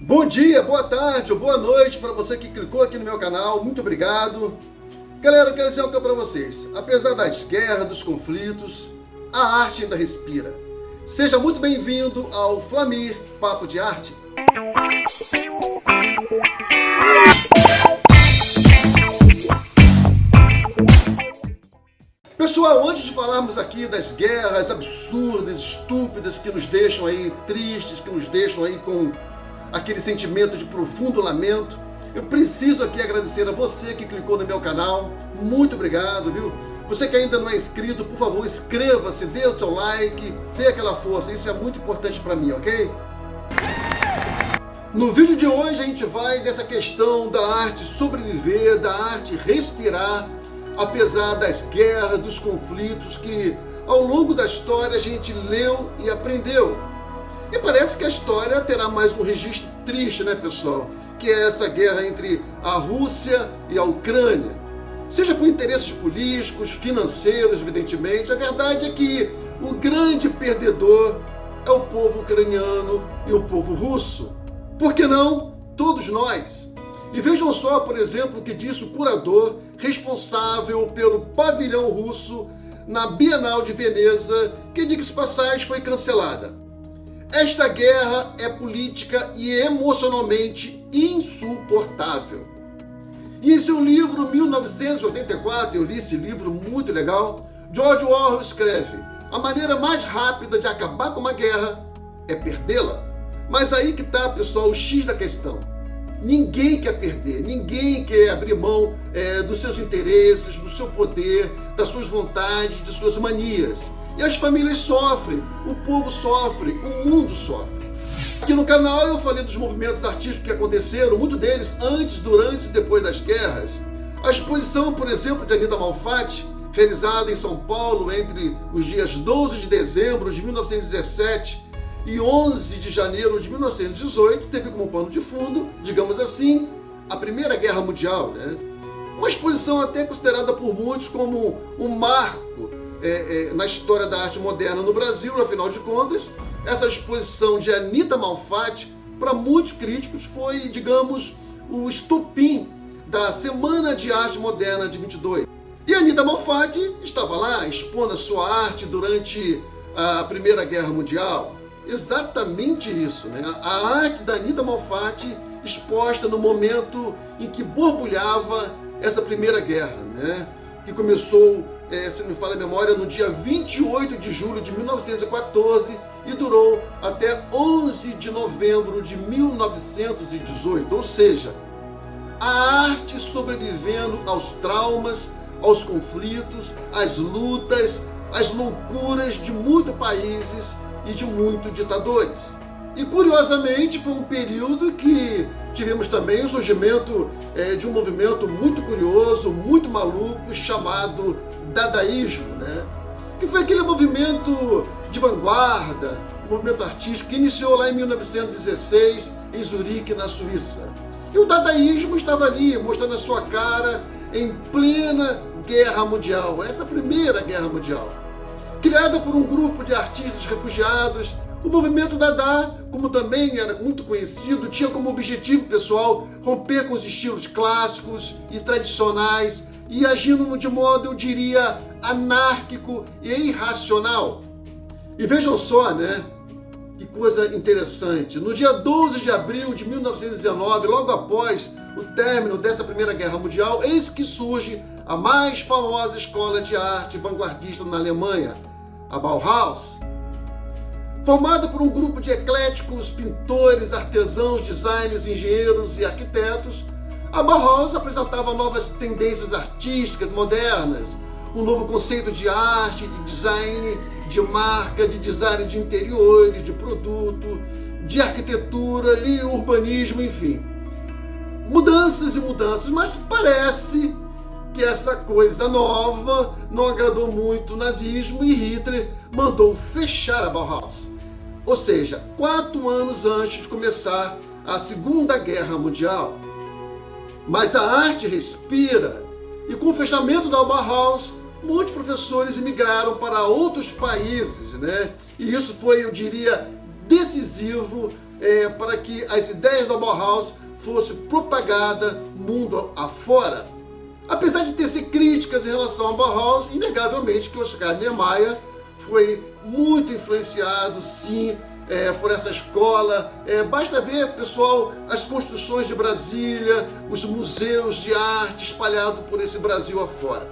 Bom dia, boa tarde ou boa noite para você que clicou aqui no meu canal, muito obrigado. Galera, eu quero dizer uma coisa para vocês. Apesar das guerras, dos conflitos, a arte ainda respira. Seja muito bem-vindo ao Flamir Papo de Arte. Pessoal, antes de falarmos aqui das guerras absurdas, estúpidas, que nos deixam aí tristes, que nos deixam aí com aquele sentimento de profundo lamento, eu preciso aqui agradecer a você que clicou no meu canal. Muito obrigado, viu? Você que ainda não é inscrito, por favor, inscreva-se, dê o seu like, dê aquela força, isso é muito importante para mim, ok? No vídeo de hoje a gente vai dessa questão da arte sobreviver, da arte respirar, apesar das guerras, dos conflitos que ao longo da história a gente leu e aprendeu. E parece que a história terá mais um registro triste, né, pessoal? Que é essa guerra entre a Rússia e a Ucrânia. Seja por interesses políticos, financeiros, evidentemente, a verdade é que o grande perdedor é o povo ucraniano e o povo russo. Por que não todos nós? E vejam só, por exemplo, o que disse o curador responsável pelo pavilhão russo na Bienal de Veneza, que, diga-se de passagem, foi cancelada. Esta guerra é política e emocionalmente insuportável. E em seu livro 1984, eu li esse livro muito legal, George Orwell escreve: a maneira mais rápida de acabar com uma guerra é perdê-la. Mas aí que está, pessoal, o X da questão. Ninguém quer perder, ninguém quer abrir mão dos seus interesses, do seu poder, das suas vontades, de suas manias. E as famílias sofrem, o povo sofre, o mundo sofre. Aqui no canal eu falei dos movimentos artísticos que aconteceram, muitos deles antes, durante e depois das guerras. A exposição, por exemplo, de Anita Malfatti, realizada em São Paulo entre os dias 12 de dezembro de 1917 e 11 de janeiro de 1918, teve como pano de fundo, digamos assim, a Primeira Guerra Mundial, né? Uma exposição até considerada por muitos como um marco na história da arte moderna no Brasil. Afinal de contas, essa exposição de Anita Malfatti, para muitos críticos, foi, digamos, o estopim da Semana de Arte Moderna de 22. E Anita Malfatti estava lá expondo a sua arte durante a Primeira Guerra Mundial. Exatamente isso, né? A arte da Anita Malfatti exposta no momento em que borbulhava essa Primeira Guerra, né? Que começou, se não me falha a memória, no dia 28 de julho de 1914 e durou até 11 de novembro de 1918. Ou seja, a arte sobrevivendo aos traumas, aos conflitos, às lutas, às loucuras de muitos países e de muitos ditadores. E curiosamente foi um período que tivemos também o surgimento de um movimento muito curioso, muito maluco, chamado Dadaísmo, né? Que foi aquele movimento de vanguarda, um movimento artístico que iniciou lá em 1916 em Zurique, na Suíça. E o Dadaísmo estava ali, mostrando a sua cara em plena Guerra Mundial, essa Primeira Guerra Mundial. Criada por um grupo de artistas refugiados, o movimento Dada, como também era muito conhecido, tinha como objetivo pessoal romper com os estilos clássicos e tradicionais e agindo de modo, eu diria, anárquico e irracional. E vejam só, né? Que coisa interessante. No dia 12 de abril de 1919, logo após o término dessa Primeira Guerra Mundial, eis que surge a mais famosa escola de arte vanguardista na Alemanha, a Bauhaus. Formada por um grupo de ecléticos pintores, artesãos, designers, engenheiros e arquitetos, a Bauhaus apresentava novas tendências artísticas modernas, um novo conceito de arte, de design, de marca, de design de interiores, de produto, de arquitetura e urbanismo, enfim. Mudanças e mudanças, mas parece que essa coisa nova não agradou muito o nazismo e Hitler mandou fechar a Bauhaus. Ou seja, 4 anos antes de começar a Segunda Guerra Mundial. Mas a arte respira, e com o fechamento da Bauhaus, muitos professores emigraram para outros países, né? E isso foi, eu diria, decisivo para que as ideias da Bauhaus fossem propagadas mundo afora. Apesar de tecer críticas em relação à Bauhaus, inegavelmente que Oscar Niemeyer foi muito influenciado, sim, por essa escola. Basta ver, pessoal, as construções de Brasília, os museus de arte espalhados por esse Brasil afora.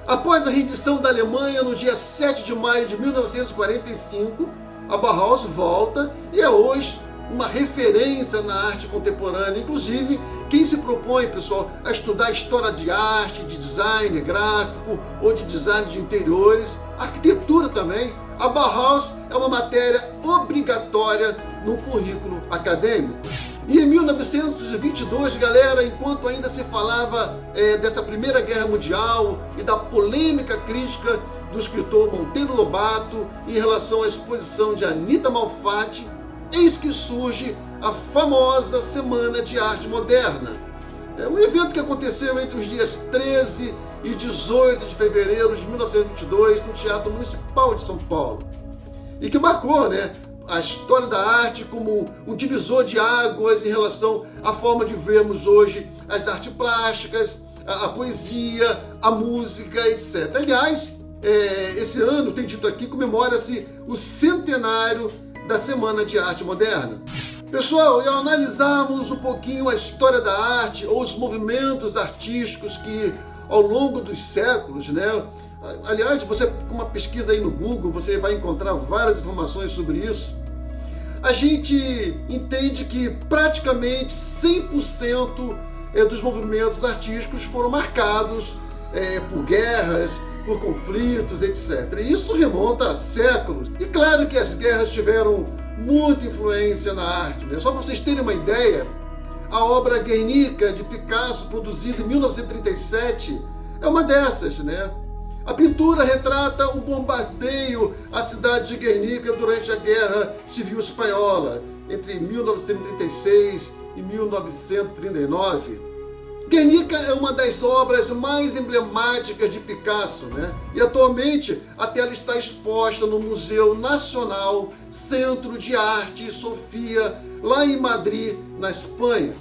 Após a rendição da Alemanha, no dia 7 de maio de 1945, a Bauhaus volta e é hoje uma referência na arte contemporânea. Inclusive, quem se propõe, pessoal, a estudar história de arte, de design gráfico ou de design de interiores, arquitetura também, a Bauhaus é uma matéria obrigatória no currículo acadêmico. E em 1922, galera, enquanto ainda se falava dessa Primeira Guerra Mundial e da polêmica crítica do escritor Monteiro Lobato em relação à exposição de Anita Malfatti, eis que surge a famosa Semana de Arte Moderna. É um evento que aconteceu entre os dias 13 e 18 de fevereiro de 1922 no Teatro Municipal de São Paulo. E que marcou, a história da arte como um divisor de águas em relação à forma de vermos hoje as artes plásticas, a poesia, a música, etc. Aliás, esse ano, tem dito aqui, comemora-se o centenário da Semana de Arte Moderna. Pessoal, e ao analisarmos um pouquinho a história da arte ou os movimentos artísticos que ao longo dos séculos, aliás, você com uma pesquisa aí no Google, você vai encontrar várias informações sobre isso, a gente entende que praticamente 100% dos movimentos artísticos foram marcados por guerras, por conflitos, etc. E isso remonta a séculos. E claro que as guerras tiveram muita influência na arte. Só para vocês terem uma ideia, a obra Guernica, de Picasso, produzida em 1937, é uma dessas. A pintura retrata o bombardeio à cidade de Guernica durante a Guerra Civil Espanhola, entre 1936 e 1939. Guernica é uma das obras mais emblemáticas de Picasso, E atualmente a tela está exposta no Museu Nacional Centro de Arte Sofia, lá em Madrid, na Espanha.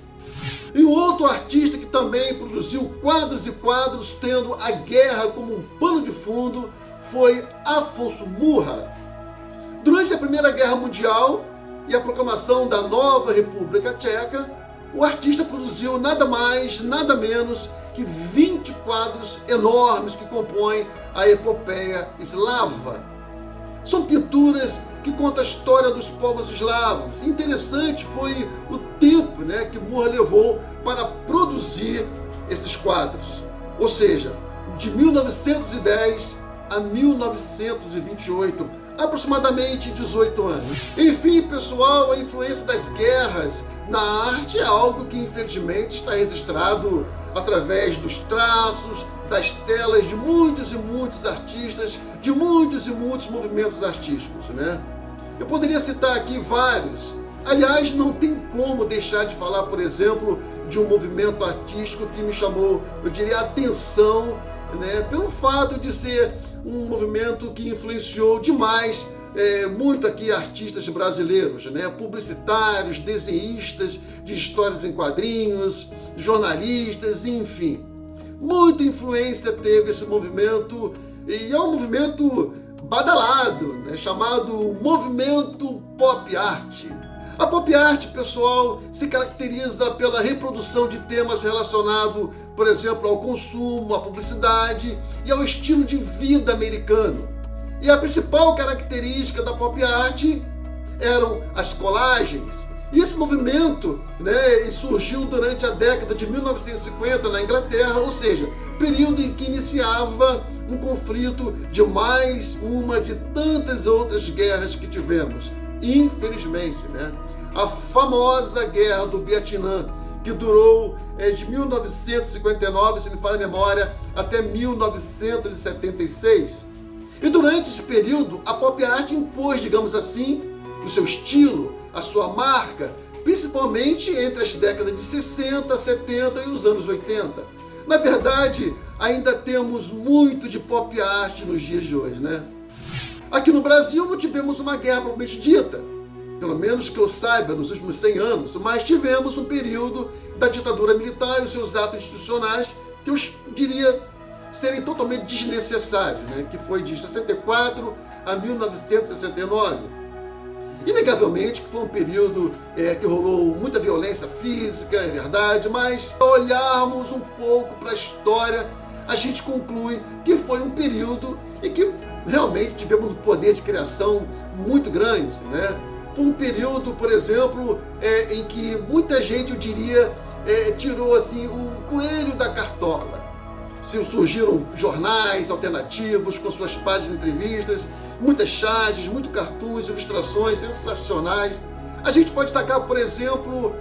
E um outro artista que também produziu quadros e quadros, tendo a guerra como um pano de fundo, foi Afonso Murra. Durante a Primeira Guerra Mundial e a proclamação da nova República Tcheca, o artista produziu nada mais, nada menos que 20 quadros enormes que compõem a epopeia eslava. São pinturas que contam a história dos povos eslavos. Interessante foi o tempo que Murra levou para produzir esses quadros. Ou seja, de 1910 a 1928, aproximadamente 18 anos. Enfim, pessoal, a influência das guerras na arte é algo que infelizmente está registrado através dos traços, das telas de muitos e muitos artistas, de muitos e muitos movimentos artísticos, Eu poderia citar aqui vários. Aliás, não tem como deixar de falar, por exemplo, de um movimento artístico que me chamou, eu diria, a atenção, pelo fato de ser um movimento que influenciou demais muito aqui artistas brasileiros, publicitários, desenhistas de histórias em quadrinhos, jornalistas, enfim. Muita influência teve esse movimento, e é um movimento badalado, chamado Movimento Pop Art. A Pop Art, pessoal, se caracteriza pela reprodução de temas relacionados, por exemplo, ao consumo, à publicidade e ao estilo de vida americano. E a principal característica da Pop Art eram as colagens. E esse movimento surgiu durante a década de 1950 na Inglaterra, ou seja, período em que iniciava um conflito de mais uma de tantas outras guerras que tivemos. Infelizmente, a famosa Guerra do Vietnã, que durou de 1959, se me falha a memória, até 1976. E durante esse período, a Pop Art impôs, digamos assim, o seu estilo, a sua marca, principalmente entre as décadas de 60, 70 e os anos 80. Na verdade, ainda temos muito de Pop Art nos dias de hoje, Aqui no Brasil não tivemos uma guerra propriamente dita. pelo menos que eu saiba, nos últimos 100 anos, mas tivemos um período da ditadura militar e os seus atos institucionais que eu diria serem totalmente desnecessários, né? Que foi de 64 a 1969. Inegavelmente que foi um período que rolou muita violência física, é verdade, mas se olharmos um pouco para a história, a gente conclui que foi um período em que realmente tivemos um poder de criação muito grande, né? Foi um período, por exemplo, em que muita gente, eu diria, tirou assim o coelho da cartola. Surgiram jornais alternativos com suas páginas de entrevistas, muitas charges, muito cartoons, ilustrações sensacionais. A gente pode destacar, por exemplo,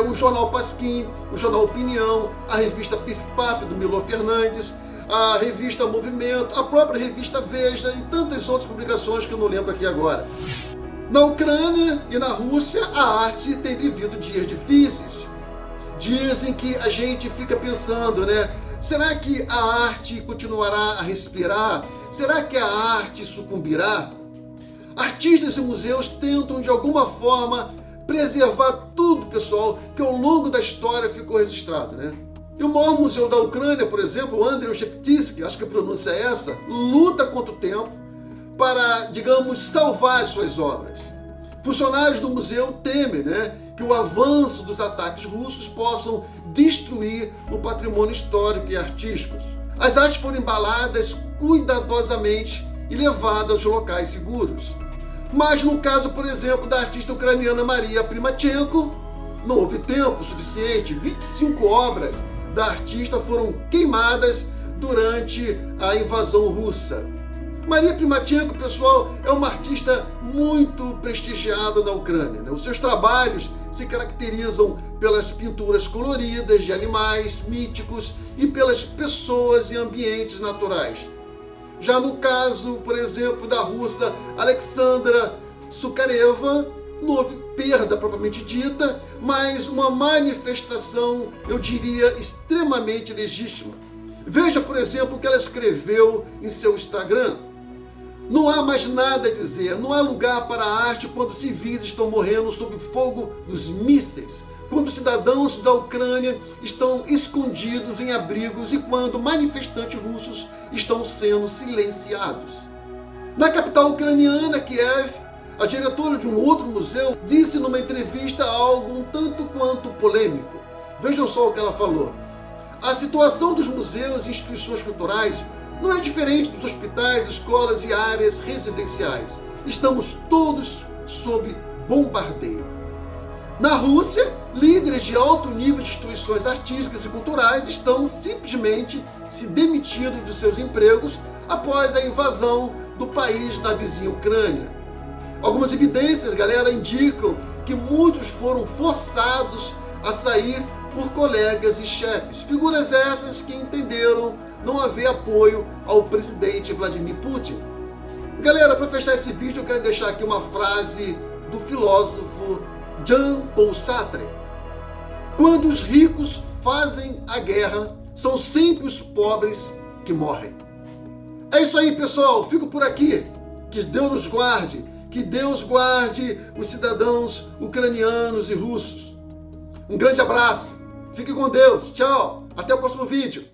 o Jornal Pasquim, o Jornal Opinião, a revista Pif Paf do Milor Fernandes, a revista Movimento, a própria revista Veja e tantas outras publicações que eu não lembro aqui agora. Na Ucrânia e na Rússia, a arte tem vivido dias difíceis. Dizem que a gente fica pensando, né? Será que a arte continuará a respirar? Será que a arte sucumbirá? Artistas e museus tentam, de alguma forma, preservar tudo, pessoal, que ao longo da história ficou registrado, né? E o maior museu da Ucrânia, por exemplo, o Andrei Sheptytsky, acho que a pronúncia é essa, luta contra o tempo para, digamos, salvar as suas obras. Funcionários do museu temem, né, que o avanço dos ataques russos possam destruir o patrimônio histórico e artístico. As artes foram embaladas cuidadosamente e levadas aos locais seguros. Mas no caso, por exemplo, da artista ucraniana Maria Primachenko, não houve tempo suficiente. 25 obras da artista foram queimadas durante a invasão russa. Maria Primachenko, pessoal, é uma artista muito prestigiada na Ucrânia, né? Os seus trabalhos se caracterizam pelas pinturas coloridas de animais míticos e pelas pessoas e ambientes naturais. Já no caso, por exemplo, da russa Alexandra Sukareva, não houve perda propriamente dita, mas uma manifestação, eu diria, extremamente legítima. Veja, por exemplo, o que ela escreveu em seu Instagram. Não há mais nada a dizer, não há lugar para a arte quando civis estão morrendo sob o fogo dos mísseis, quando cidadãos da Ucrânia estão escondidos em abrigos e quando manifestantes russos estão sendo silenciados. Na capital ucraniana, Kiev, a diretora de um outro museu disse numa entrevista algo um tanto quanto polêmico. Vejam só o que ela falou. A situação dos museus e instituições culturais não é diferente dos hospitais, escolas e áreas residenciais. Estamos todos sob bombardeio. Na Rússia, líderes de alto nível de instituições artísticas e culturais estão simplesmente se demitindo dos seus empregos após a invasão do país na vizinha Ucrânia. Algumas evidências, galera, indicam que muitos foram forçados a sair por colegas e chefes. Figuras essas que entenderam não haver apoio ao presidente Vladimir Putin. Galera, para fechar esse vídeo, eu quero deixar aqui uma frase do filósofo Jean-Paul Sartre. Quando os ricos fazem a guerra, são sempre os pobres que morrem. É isso aí, pessoal. Fico por aqui. Que Deus nos guarde. Que Deus guarde os cidadãos ucranianos e russos. Um grande abraço. Fique com Deus. Tchau. Até o próximo vídeo.